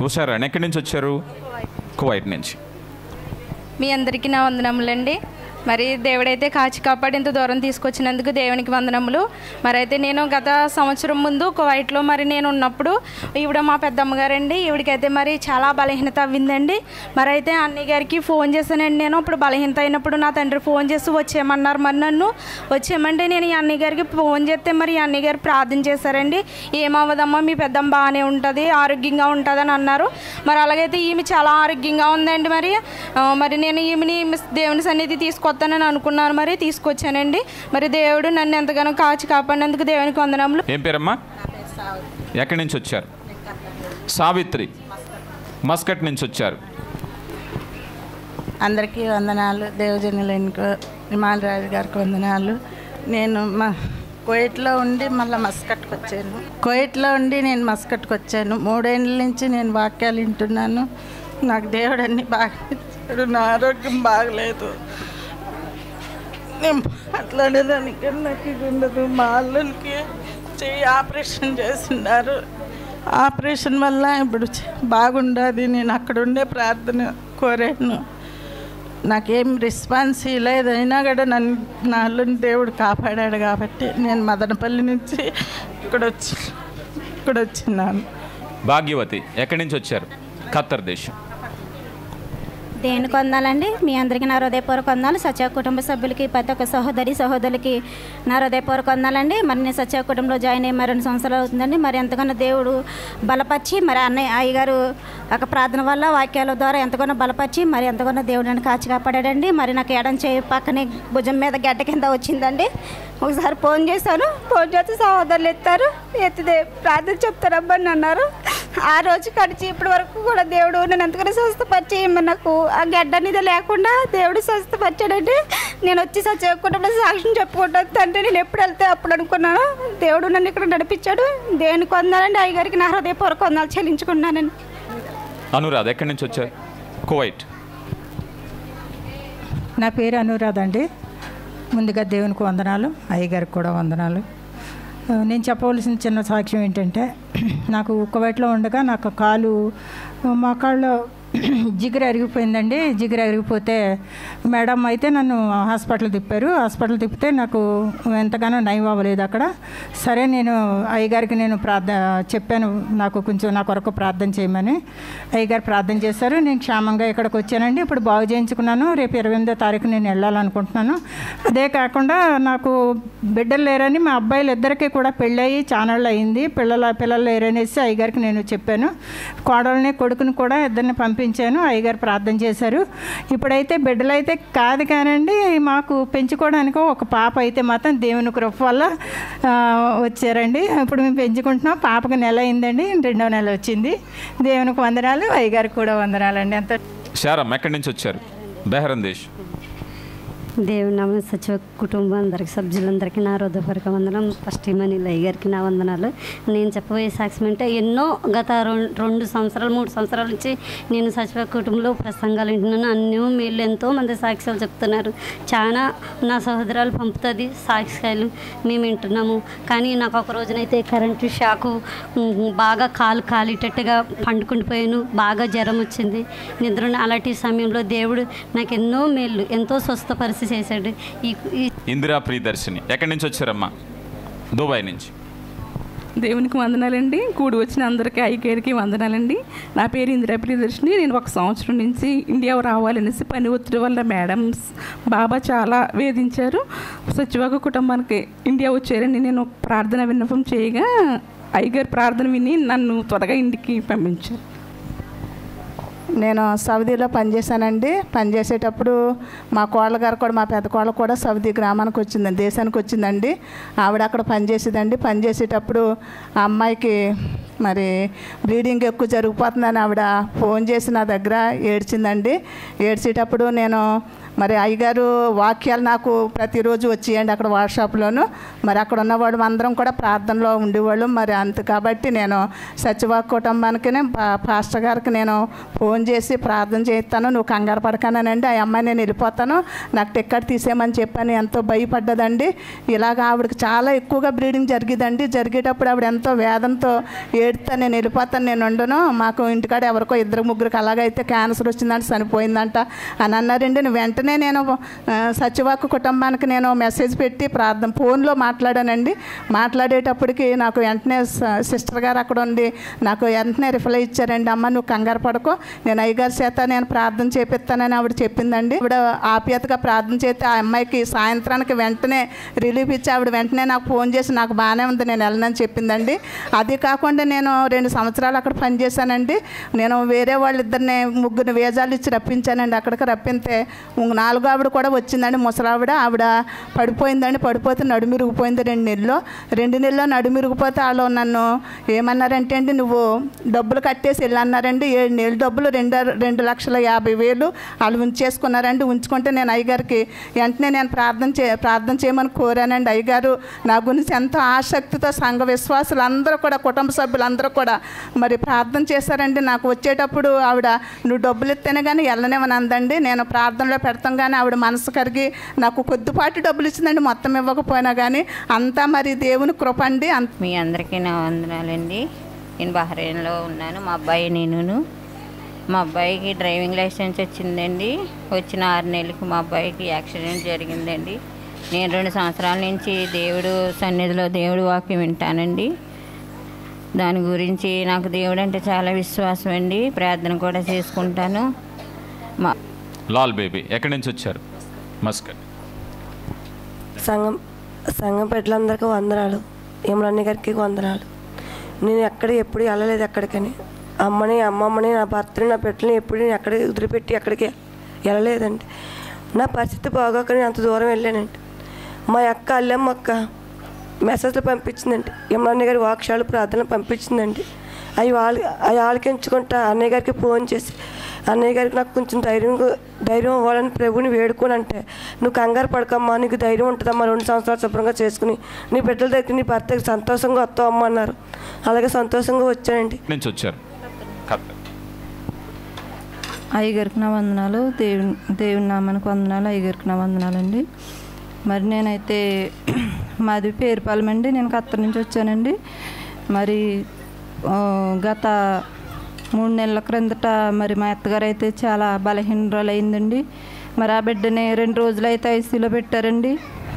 ఉషారాణి ఎక్కడి నుంచి వచ్చారు? కువైట్ నుంచి. మీ అందరికీ నా వందనములండి. మరి దేవుడైతే కాచి కాపాడి ఇంత దూరం తీసుకొచ్చినందుకు దేవునికి వందనములు. మరి అయితే నేను గత సంవత్సరం ముందు కువైట్లో మరి నేను ఉన్నప్పుడు ఈవిడ మా పెద్దమ్మగారండి, ఈవిడికైతే మరి చాలా బలహీనత అవ్విందండి. మరి అయితే అన్నయ్య గారికి ఫోన్ చేశానండి. నేను ఇప్పుడు బలహీనత అయినప్పుడు నా తండ్రి ఫోన్ చేసి వచ్చేయమన్నారు. మరి నన్ను వచ్చేయమంటే నేను ఈ అన్నయ్య గారికి ఫోన్ చేస్తే మరి ఈ అన్నయ్య గారు ప్రార్థన చేశారండి. ఏమవ్వదమ్మా, మీ పెద్దమ్మ బాగానే ఉంటుంది, ఆరోగ్యంగా ఉంటుంది అని అన్నారు. మరి అలాగైతే ఈమె చాలా ఆరోగ్యంగా ఉందండి. మరి నేను ఈమెని దేవుని సన్నిధి తీసుకొస్తానని అనుకున్నాను. మరి తీసుకొచ్చానండి. మరి దేవుడు నన్ను ఎంతగానో కాచి కాపాడినందుకు దేవునికి వందనములు. ఏం పేరమ్మా? ఎక్కడి నుంచి వచ్చారు? సావిత్రి, మస్కట్ నుంచి వచ్చారు. అందరికీ వందనాలు. దేవజనులకు హిమాలరాజు గారికి వందనాలు. నేను కువైట్లో ఉండి మళ్ళీ మస్కట్కి వచ్చాను. నేను మస్కట్కి వచ్చాను. 3 ఏళ్ళ నుంచి నేను వాక్యాలు వింటున్నాను. నాకు దేవుడు అన్నీ బాగా ఇచ్చాడు. నా ఆరోగ్యం బాగలేదు. నేను మాట్లాడేదానికి నాకు ఇది ఉండదు. మా అల్లునికి చెయ్యి ఆపరేషన్ చేస్తున్నారు. ఆపరేషన్ వల్ల ఇప్పుడు బాగుండదు. నేను అక్కడ ఉండే ప్రార్థన కోరాను. నాకేం రెస్పాన్స్ లేదైనా కూడా నా అల్లుని దేవుడు కాపాడాడు. కాబట్టి నేను మదనపల్లి నుంచి ఇక్కడ వచ్చినాను. భాగ్యవతి ఎక్కడి నుంచి వచ్చారు? ఖత్తర్ దేశం. దేనికి వందాలండి. మీ అందరికీ నా హృదయపూర్వక వందాలు. సత్య కుటుంబ సభ్యులకి, ప్రతి ఒక్క సహోదరులకి నా హృదయపూర్వక వందాలండి. మరి నేను సత్య కుటుంబంలో జాయిన్ అయ్యి 2 సంవత్సరాలు అవుతుందండి. మరి ఎంతగానో దేవుడు బలపరిచి, మరి అయ్యగారు ఒక ప్రార్థన వల్ల వాక్యాల ద్వారా ఎంతగానో బలపరిచి, మరి ఎంతగానో దేవుడు నన్ను కాచి కాపాడాడండి. మరి నాకు ఎడం చేయి పక్కనే భుజం మీద గడ్డ కింద వచ్చిందండి. ఒకసారి ఫోన్ చేశాను. ఫోన్ చేస్తే సహోదరులు ఎత్తితే ప్రార్థన చెప్తారబ్బా అని అన్నారు. ఆ రోజు కడిచి ఇప్పటి వరకు కూడా దేవుడు నన్ను ఎంతగానో స్వస్థపరిచి, నాకు ఆ గడ్డ అనేది లేకుండా దేవుడు స్వస్థపరిచాడండి. నేను వచ్చి సత్యకుండా సాక్ష్యం చెప్పుకుంటాను. తండ్రి నేను ఎప్పుడు వెళ్తే అప్పుడు అనుకున్నాను. దేవుడు నన్ను ఇక్కడ నడిపించాడు. దేనికి వందాలండి. అయ్యగారికి నా హృదయపూర్వక వందాలు చెల్లించుకున్నానండి. అనురాధ ఎక్కడి నుంచి వచ్చారు? కువైట్. నా పేరు అనురాధ అండి. ముందుగా దేవునికి వందనాలు, అయ్యగారికి కూడా వందనాలు. నేను చెప్పవలసిన చిన్న సాక్ష్యం ఏంటంటే, నాకు కువైట్లో ఉండగా నాకు మా కాళ్ళు జిగురు అరిగిపోయిందండి. జిగురు అరిగిపోతే మేడం అయితే నన్ను హాస్పిటల్ తిప్పితే నాకు ఎంతగానో నయం అవ్వలేదు అక్కడ. సరే నేను అయ్యగారికి నేను చెప్పాను, నా కొరకు ప్రార్థన చేయమని. అయ్యగారు ప్రార్థన చేశారు. నేను క్షేమంగా ఇక్కడికి వచ్చానండి. ఇప్పుడు బాగు చేయించుకున్నాను. రేపు 28వ తారీఖు నేను వెళ్ళాలనుకుంటున్నాను. అదే కాకుండా నాకు బిడ్డలు లేరని, మా అబ్బాయిలు ఇద్దరికీ కూడా పెళ్ళయి చానాళ్ళు అయింది. పిల్లలు లేరనేసి అయ్యగారికి నేను చెప్పాను. కోడల్ని కొడుకుని కూడా ఇద్దరిని పంపించాను. అయ్యగారు ప్రార్థన చేశారు. ఇప్పుడైతే బిడ్డలైతే కాదు కానండి, మాకు పెంచుకోవడానికి ఒక పాప అయితే మాత్రం దేవుని కృప వల్ల వచ్చారండి. ఇప్పుడు మేము పెంచుకుంటున్నాం. పాపకు నెల అయిందండి, 2వ నెల వచ్చింది. దేవునికి వందనాలు, అయ్యగారికి కూడా వందనాలండి. అంత శారమ్ ఎక్కడి నుంచి వచ్చారు? బెహ్రన్ దేశ్. దేవుని నామ సచివ కుటుంబం అందరికి సభ్యులందరికీ నా హృదయపూర్వక వందనం. ఫస్ట్ మనీల అయ్యగారికి నా వందనాలు. నేను చెప్పబోయే సాక్ష్యం అంటే, ఎన్నో గత 2 సంవత్సరాలు 3 సంవత్సరాల నుంచి నేను సచివ కుటుంబంలో ప్రసంగాలు వింటున్నాను. అన్నో మీరు ఎంతోమంది సాక్ష్యాలు చెప్తున్నారు. చాలా నా సహోదరాలు పంపుతుంది సాక్ష్యాలు, మేము వింటున్నాము. కానీ నాకు ఒక రోజునైతే కరెంటు షాకు బాగా కాలిటట్టుగా పండుకుండిపోయాను. బాగా జ్వరం వచ్చింది, నిద్ర. అలాంటి సమయంలో దేవుడు నాకు ఎన్నో మేళ్ళు, ఎంతో స్వస్థపరిచి చేశాడు. ఇందిరా ప్రియదర్శిని ఎక్కడి నుంచి వచ్చారమ్మా? దుబాయ్ నుంచి. దేవునికి వందనాలండి. కూడి వచ్చిన అందరికీ అయ్యగారికి వందనాలండి. నా పేరు ఇందిరా ప్రియదర్శిని. నేను 1 సంవత్సరం నుంచి ఇండియా రావాలనేసి పని ఒత్తిడి వల్ల మేడమ్స్ బాబా చాలా వేధించారు. సచివాగ కుటుంబానికి ఇండియా వచ్చారని నేను ప్రార్థన విన్నపం చేయగా అయ్యగారు ప్రార్థన విని నన్ను త్వరగా ఇంటికి పంపించారు. నేను సౌదీలో పనిచేశానండి. పనిచేసేటప్పుడు మా కోళ్ళ గారు కూడా, మా పెద్ద కోళ్ళ కూడా సౌదీ దేశానికి వచ్చిందండి. ఆవిడ అక్కడ పనిచేసేదండి. పనిచేసేటప్పుడు ఆ అమ్మాయికి మరి బ్లీడింగ్ ఎక్కువ జరిగిపోతుందని ఆవిడ ఫోన్ చేసి నా దగ్గర ఏడ్చిందండి. ఏడ్చేటప్పుడు నేను మరి అయ్యగారు వాక్యాలు నాకు ప్రతిరోజు వచ్చేయండి అక్కడ వాట్సాప్లోను. మరి అక్కడ ఉన్నవాడు అందరం కూడా ప్రార్థనలో ఉండేవాళ్ళు. మరి కాబట్టి నేను సత్యవాక్ కుటుంబానికి పాస్టర్ గారికి నేను ఫోన్ చేసి ప్రార్థన చేస్తాను, నువ్వు కంగారు పడకానండి, ఆ అమ్మాయి నేను వెళ్ళిపోతాను, నాకు టికెట్ తీసేయమని చెప్పాను. ఎంతో భయపడ్డదండి. ఇలాగ ఆవిడకి చాలా ఎక్కువగా బ్లీడింగ్ జరిగేదండి. జరిగేటప్పుడు ఆవిడ ఎంతో వేదంతో ఏడితే నేను వెళ్ళిపోతాను, నేను ఉండను, మాకు ఇంటికాడ ఎవరికో 2-3 అలాగైతే క్యాన్సర్ వచ్చిందంట, చనిపోయిందంట అని అన్నారండి. వెంటనే నేను సత్యవాకు కుటుంబానికి నేను మెసేజ్ పెట్టి ఫోన్లో మాట్లాడానండి. మాట్లాడేటప్పటికి నాకు వెంటనే సిస్టర్ గారు అక్కడ ఉండి నాకు వెంటనే రిప్లై ఇచ్చారండి. అమ్మ నువ్వు కంగారు పడకో, నేను అయ్యగారి చేత నేను ప్రార్థన చేపిస్తానని ఆవిడ చెప్పిందండి. ఆవిడ ఆప్యాయతగా ప్రార్థన చేస్తే ఆ అమ్మాయికి సాయంత్రానికి వెంటనే రిలీఫ్ ఇచ్చి ఆవిడ వెంటనే నాకు ఫోన్ చేసి నాకు బాగానే ఉంది, నేను వెళ్ళనని చెప్పిందండి. అది కాకుండా నేను 2 సంవత్సరాలు అక్కడ పనిచేశానండి. నేను వేరే వాళ్ళిద్దరిని 3 వీజాలు ఇచ్చి రప్పించానండి. అక్కడికి రప్పితే 4వ ఆవిడ కూడా వచ్చిందండి, ముసలావిడ. ఆవిడ పడిపోయిందండి. పడిపోతే నడుమిరిగిపోయింది 2 నెలల్లో నడుమిరిగిపోతే వాళ్ళు నన్ను ఏమన్నారంటే అండి, నువ్వు డబ్బులు కట్టేసి వెళ్ళన్నారండి. 7 నెలల డబ్బులు 2,50,000 వాళ్ళు ఉంచేసుకున్నారండి. ఉంచుకుంటే నేను అయ్యగారికి వెంటనే నేను ప్రార్థన చేయమని కోరానండి. అయ్యగారు నా గురించి ఎంతో ఆసక్తితో సంఘ విశ్వాసులు అందరూ కూడా, కుటుంబ సభ్యులందరూ కూడా మరి ప్రార్థన చేశారండి. నాకు వచ్చేటప్పుడు ఆవిడ నువ్వు డబ్బులు ఇస్తేనే కానీ వెళ్ళనేమని అందండి. నేను ప్రార్థనలో పెడతాం కానీ ఆవిడ మనసు కరిగి నాకు కొద్దిపాటి డబ్బులు ఇచ్చిందండి, మొత్తం ఇవ్వకపోయినా కానీ. అంతా మరి దేవుని కృప అండి. మీ అందరికీ నా వందనాలండి. నేను బహ్రెయిన్లో ఉన్నాను. మా అబ్బాయి నేను. మా అబ్బాయికి డ్రైవింగ్ లైసెన్స్ వచ్చిందండి. వచ్చిన 6 నెలలకు మా అబ్బాయికి యాక్సిడెంట్ జరిగిందండి. నేను 2 సంవత్సరాల నుంచి దేవుడు సన్నిధిలో దేవుడు వాక్యం వింటానండి. దాని గురించి నాకు దేవుడు అంటే చాలా విశ్వాసం అండి. ప్రార్థన కూడా చేసుకుంటాను. మా లాల్ బేబీ ఎక్కడి నుంచి వచ్చారు? మస్కట్. సంఘం పెద్దలందరికీ వందనాలు. ఏమలన్నీ గారికి వందనాలు. నేను ఎప్పుడు వెళ్ళలేదు ఎక్కడికని. అమ్మమ్మని నా భర్తని నా బిడ్డలని ఎప్పుడు నేను ఎక్కడికి వదిలిపెట్టి ఎక్కడికి వెళ్ళలేదండి. నా పరిస్థితి బాగోక నేను అంత దూరం వెళ్ళానండి. మా అల్లెమ్మ అక్క మెసేజ్లు పంపించిందండి. ఏమలన్నీ గారి వాక్షాలు ప్రార్థనలు పంపించిందండి. అవి ఆలకించుకుంటా అన్నయ్య గారికి ఫోన్ చేసి, అన్నయ్య గారికి నాకు కొంచెం ధైర్యం ఇవ్వాలని ప్రభుని వేడుకొని అంటే, నువ్వు కంగారు పడకమ్మా, నీకు ధైర్యం ఉంటుందమ్మా, 2 సంవత్సరాలు శుభ్రంగా చేసుకుని నీ బిడ్డల దగ్గర నీ భర్తకి సంతోషంగా వస్తావమ్మా అన్నారు. అలాగే సంతోషంగా వచ్చానండి. నుంచి వచ్చారు. అయ్యగారికి నా వందనాలు. దేవుని నామానికి వందనాలు. అయ్యగారికి నా వందనాలండి. మరి నేనైతే మాది పేరుపాలెం అండి. నేను ఖత్తర్ నుంచి వచ్చానండి. మరి గత 3 నెలల క్రిందట మరి మా అత్తగారు అయితే చాలా బలహీనరాలు అయిందండి. మరి ఆ బిడ్డని 2 రోజులు అయితే ఐసీలో పెట్టారండి.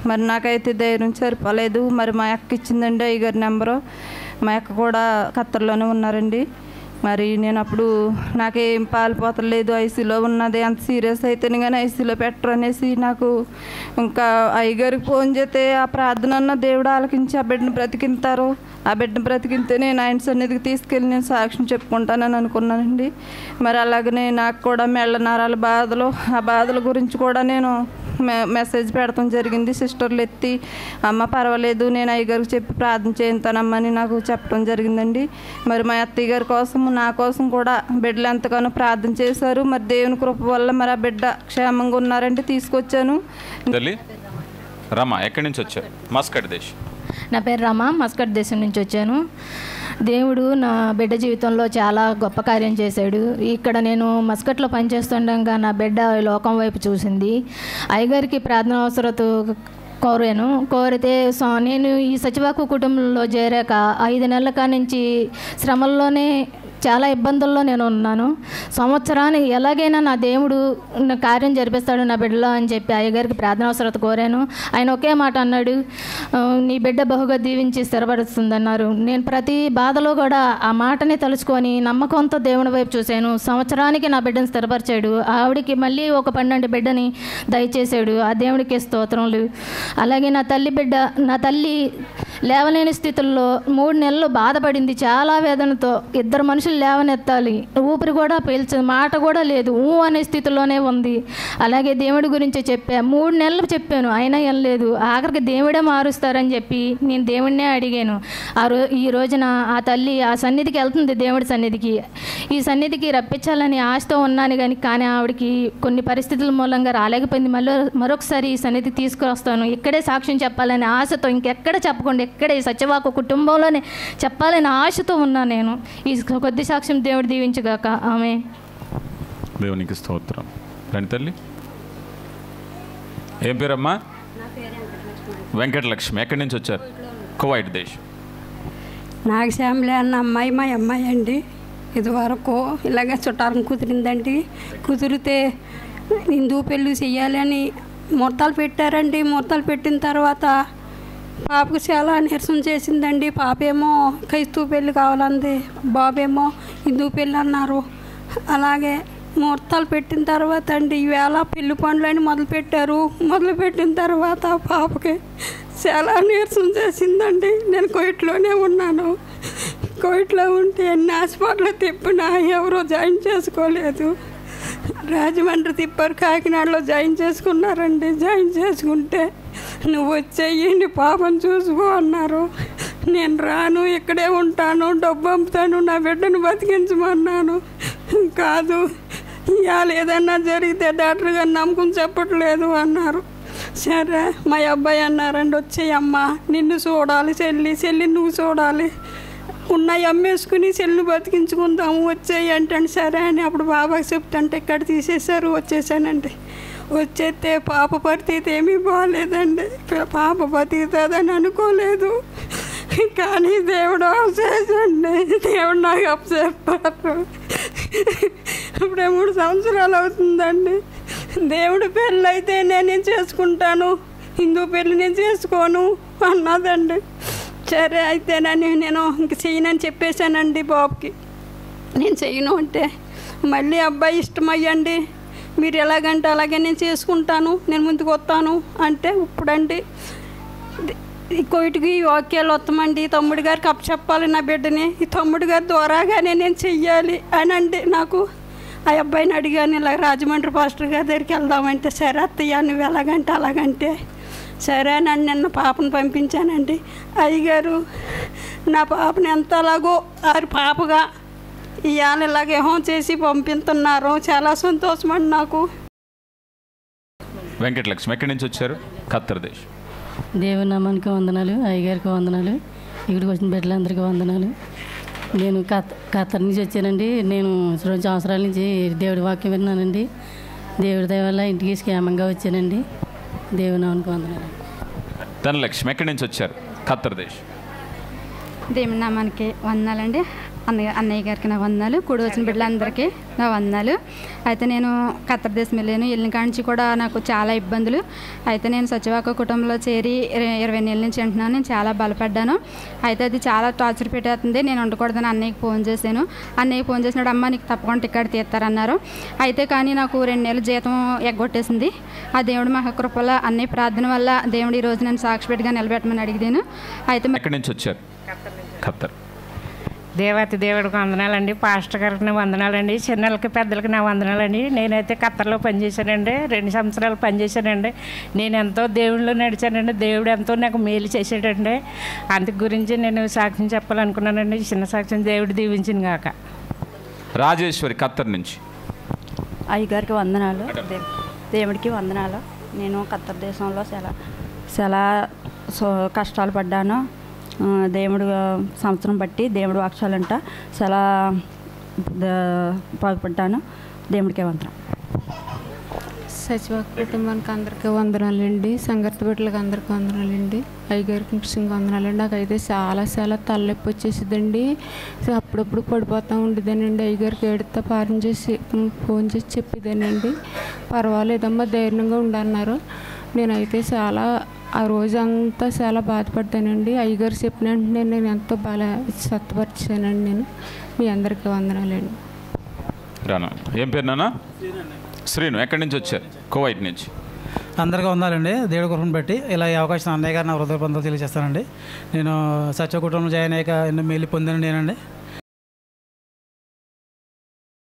మరి నాకైతే ధైర్యం సరిపోలేదు. మరి మా అక్క ఇచ్చిందండి అయ్యగారి నెంబరు. మా అక్క కూడా ఖత్తర్లోనే ఉన్నారండి. మరి నేను అప్పుడు నాకేం పాలుపోతలేదు, ఐసీలో ఉన్నది, అంత సీరియస్ అయితేనే కానీ ఐసీలో పెట్టరు అనేసి నాకు ఇంకా అయ్యగారికి ఫోన్ చేస్తే ఆ ప్రార్థన అన్న దేవుడు ఆలకించి ఆ బిడ్డను బ్రతికింతారు. ఆ బిడ్డను బ్రతికింతే నేను ఆయన సన్నిధికి తీసుకెళ్ళి నేను సాక్ష్యం చెప్పుకుంటానని అనుకున్నానండి. మరి అలాగనే నాకు కూడా మెళ్ళ నరాల బాధలు, ఆ బాధల గురించి కూడా నేను మెసేజ్ పెడతాం జరిగింది. సిస్టర్లు ఎత్తి అమ్మ పర్వాలేదు నేను అయ్యగారికి చెప్పి ప్రార్థన చేస్తానమ్మని నాకు చెప్పడం జరిగిందండి. మరి మా అత్తయ్య గారి కోసం నా కోసం కూడా బిడ్డలు ఎంతగానో ప్రార్థన చేశారు. మరి దేవుని కృప వల్ల మరి ఆ బిడ్డ క్షేమంగా ఉన్నారంటే తీసుకొచ్చాను. రమా ఎక్కడి నుంచి వచ్చారు? మస్కట్ దేశం. నా పేరు రమా, మస్కట్ దేశం నుంచి వచ్చాను. దేవుడు నా బిడ్డ జీవితంలో చాలా గొప్ప కార్యం చేశాడు. ఇక్కడ నేను మస్కట్లో పనిచేస్తుండగా నా బిడ్డ లోకం వైపు చూసింది. అయ్యగారికి ప్రార్థన అవసరత కోరితే నేను ఈ సచివాకు కుటుంబంలో చేరాక 5 నెలల కానించి శ్రమల్లోనే చాలా ఇబ్బందుల్లో నేను ఉన్నాను. సంవత్సరానికి ఎలాగైనా నా దేవుడు కార్యం జరిపిస్తాడు నా బిడ్డలో అని చెప్పి అయ్యగారికి ప్రార్థన అవసరత కోరాను. ఆయన ఒకే మాట అన్నాడు, నీ బిడ్డ బహుగా దీవించి స్థిరపరుస్తుందన్నారు. నేను ప్రతి బాధలో కూడా ఆ మాటని తలుచుకొని నమ్మకంతో దేవుని వైపు చూశాను. సంవత్సరానికి నా బిడ్డను స్థిరపరిచాడు. ఆవిడికి మళ్ళీ ఒక 12 బిడ్డని దయచేశాడు. ఆ దేవుడికి స్తోత్రములు. అలాగే నా తల్లి లేవలేని స్థితుల్లో 3 నెలలు బాధపడింది చాలా వేదనతో. 2 మనుషులు లేవనెత్తాలి, ఊపిరి కూడా పీల్చదు, మాట కూడా లేదు, అనే స్థితిలోనే ఉంది. అలాగే దేవుడి గురించి చెప్పా, 3 నెలలు చెప్పాను, అయినా ఏం లేదు. ఆఖరికి దేవుడే మారుస్తారని చెప్పి నేను దేవుడినే అడిగాను. ఈ రోజున ఆ తల్లి ఆ సన్నిధికి వెళ్తుంది, దేవుడి సన్నిధికి. ఈ సన్నిధికి రప్పించాలని ఆశతో ఉన్నాను కానీ ఆవిడకి కొన్ని పరిస్థితుల మూలంగా రాలేకపోయింది. మరొకసారి ఈ సన్నిధికి తీసుకువస్తాను, ఇక్కడే సాక్ష్యం చెప్పాలని ఆశతో, ఇంకెక్కడ చెప్పకుండా ఇక్కడే సత్యవాకు కుటుంబంలోనే చెప్పాలని ఆశతో ఉన్నా నేను. ఈ కొద్ది సాక్ష్యం దేవుడు దీవించుగాక. ఆమె దేవునికి స్తోత్రం. రండి తల్లి. ఏం పేరమ్మా? వెంకటలక్ష్మి. ఎక్కడి నుంచి వచ్చారు? కువైట్ దేశం. నాగశ్యామలే అన్న అమ్మాయి మా అమ్మాయి అండి. ఇదివరకు ఇలాగ చుట్టారం కుదిరిందండి. కుదిరితే హిందూ పెళ్ళి చెయ్యాలని ముహూర్తాలు పెట్టారండి. ముహూర్తాలు పెట్టిన తర్వాత పాపకు చాలా నీరసం చేసిందండి. పాపేమో క్రైస్తవ పెళ్ళి కావాలంది, బాబేమో హిందూ పెళ్ళి అన్నారు. అలాగే ముహూర్తాలు పెట్టిన తర్వాత అండి ఈవేళ పెళ్లి పనులని మొదలుపెట్టారు. మొదలుపెట్టిన తర్వాత పాపకి చాలా నీరసం చేసిందండి. నేను కోయిట్లోనే ఉన్నాను. కోయిట్లో ఉంటే ఎన్ని హాస్పిటల్ తిప్పినా ఎవరో జాయిన్ చేసుకోలేదు. రాజమండ్రి తిప్పారు, కాకినాడలో జాయిన్ చేసుకున్నారండి. జాయిన్ చేసుకుంటే నువ్వు వచ్చేయి నీ పాపను చూసుకో అన్నారు. నేను రాను, ఇక్కడే ఉంటాను, డబ్బు పంపుతాను, నా బిడ్డను బతికించమన్నాను. కాదు, ఇవాళ ఏదన్నా జరిగితే డాక్టర్ గారు నమ్మకం చెప్పట్లేదు అన్నారు. సరే మా అబ్బాయి అన్నారండి, వచ్చేయమ్మా నిన్ను చూడాలి, చెల్లి నువ్వు చూడాలి, ఉన్నాయి అమ్మేసుకుని చెల్లి బతికించుకుందాము వచ్చేయి అంటే సరే అని అప్పుడు బాబాకి చెప్తుంటే ఇక్కడ తీసేశారు. వచ్చేసానండి. వచ్చేస్తే పాప పరిస్థితి ఏమీ బాగాలేదండి. పాప బతుకుతుందని అనుకోలేదు, కానీ దేవుడు చేసండి. దేవుడు నాకు అప్పచెప్పారు. ఇప్పుడే 3 సంవత్సరాలు అవుతుందండి. దేవుడు పెళ్ళి అయితే నేను చేసుకుంటాను, హిందూ పెళ్ళి నేను చేసుకోను అన్నదండి. సరే అయితేనని నేను ఇంక చెయ్యనని చెప్పేశానండి బాబుకి. నేను చెయ్యను అంటే మళ్ళీ అబ్బాయి ఇష్టమయ్యండి, మీరు ఎలాగంటే అలాగే నేను చేసుకుంటాను, నేను ముందుకు వస్తాను అంటే ఇప్పుడండి ఈ కోయిటికి వాక్యాలు వస్తామండి. తమ్ముడు గారికి అప్పచెప్పాలి నా బిడ్డని, ఈ తమ్ముడు గారి ద్వారాగానే నేను చెయ్యాలి అని అండి. నాకు ఆ అబ్బాయిని అడిగాను, ఇలా రాజమండ్రి పాస్టర్ గారి దగ్గరికి వెళ్దామంటే సరే అత్తయ్య నువ్వు ఎలాగంటే అలాగంటే సరే నన్ను నిన్న పాపను పంపించానండి. అయ్యగారు నా పాపని ఎంత అలాగో ఆరు పాపగా ఇవాళ ఇలాగే హోం చేసి పంపిస్తున్నారు. చాలా సంతోషమండి నాకు. వెంకటలక్ష్మి ఎక్కడి నుంచి వచ్చారు? ఖత్తర్ దేశం. దేవుని నామానికి వందనాలు, అయ్యగారికి వందనాలు, ఇక్కడికి వచ్చిన బిడ్డలందరికీ వందనాలు. నేను ఖత్తర్ నుంచి వచ్చానండి. నేను 2 సంవత్సరాల నుంచి దేవుడి వాక్యం విన్నానండి. దేవుడి దయ వల్ల ఇంటికి క్షేమంగా వచ్చానండి. దేవుని నామానికి వందనాలు. ధనలక్ష్మి ఎక్కడి నుంచి వచ్చారు? ఖత్తర్ దేశం. దేవుని నామానికి వందనాలండి. అన్నయ్య గారికి నా వందనాలు, కూడి వచ్చిన బిడ్డలందరికీ నా వందనాలు. అయితే నేను ఖత్తర్ దేశం వెళ్ళిన కాడి నుంచి కూడా నాకు చాలా ఇబ్బందులు. అయితే నేను సత్యవాక కుటుంబంలో చేరి 20 నెలల నుంచి ఉంటున్నాను. నేను చాలా బలపడ్డాను. అయితే అది చాలా టార్చర్ పెట్టేస్తుంది. నేను ఉండకూడదని అన్నయ్యకి ఫోన్ చేశాను. అన్నయ్యకి ఫోన్ చేసినాడు, అమ్మ నీకు తప్పకుండా టికెట్ తీస్తారన్నారు. అయితే కానీ నాకు 2 నెలల జీతం ఎగ్గొట్టేసింది. ఆ దేవుడు మహా కృపల అన్నయ్య ప్రార్థన వల్ల దేవుడు ఈరోజు నేను సాక్షిపెట్టిగా నిలబెట్టమని అడిగాను. అయితే ఎక్కడి నుంచి వచ్చారు? ఖత్తర్. దేవతి దేవుడికి వందనాలండి, పాస్టర్ గారికి నా వందనాలండి, చిన్నలకి పెద్దలకి నా వందనాలండి. నేనైతే ఖత్తర్లో పనిచేశానండి, 2 సంవత్సరాలు పనిచేశానండి. నేను ఎంతో దేవుళ్ళు నడిచానండి. దేవుడు ఎంతో నాకు మేలు చేశాడండి. అందుకు గురించి నేను సాక్ష్యం చెప్పాలనుకున్నానండి. చిన్న సాక్ష్యం దేవుడు దీవించిన గాక. రాజేశ్వరి ఖత్తర్ నుంచి. అయ్యగారికి వందనాలు, దేవుడికి వందనాలు. నేను ఖత్తర్ దేశంలో చాలా కష్టాలు పడ్డాను. దేవుడు సంవత్సరం బట్టి దేవుడు వాక్యాలంట చాలా బాగుపడ్డాను. దేవుడికే వందనం. సచివ కుటుంబానికి అందరికీ వందనాలండి. సంగతి బిడ్డలకి అందరికీ వందనాలండి. అయ్యగారికి కృష్ణకి వందనాలండి. నాకైతే చాలా తలనొప్పి వచ్చేసిందండి. అప్పుడప్పుడు పడిపోతూ ఉండేదానండి. అయ్యగారికి ఏడుతా ఫోన్ చేసి చెప్పేదానండి. పర్వాలేదమ్మా ధైర్యంగా ఉండన్నారు. నేనైతే ఆ రోజంతా చాలా బాధపడ్డానండి. అయ్యగారు చెప్పిన వెంటనే నేను ఎంతో బాగా సత్తుపరిచానండి. నేను మీ అందరికీ వందనాలండి. రానా ఏం పేరు నాన్న? శ్రీను. ఎక్కడి నుంచి వచ్చారు? కువైట్ నుంచి. అందరికీ వందాలండి. దేవుడి కృపను బట్టి ఇలా ఈ అవకాశం అన్నయ్య గారు నా హృదయపంతో తెలియజేస్తానండి. నేను సత్య కుటుంబం జాయిన్ అయ్యాక ఎన్నో మేలు పొందాను నేనండి.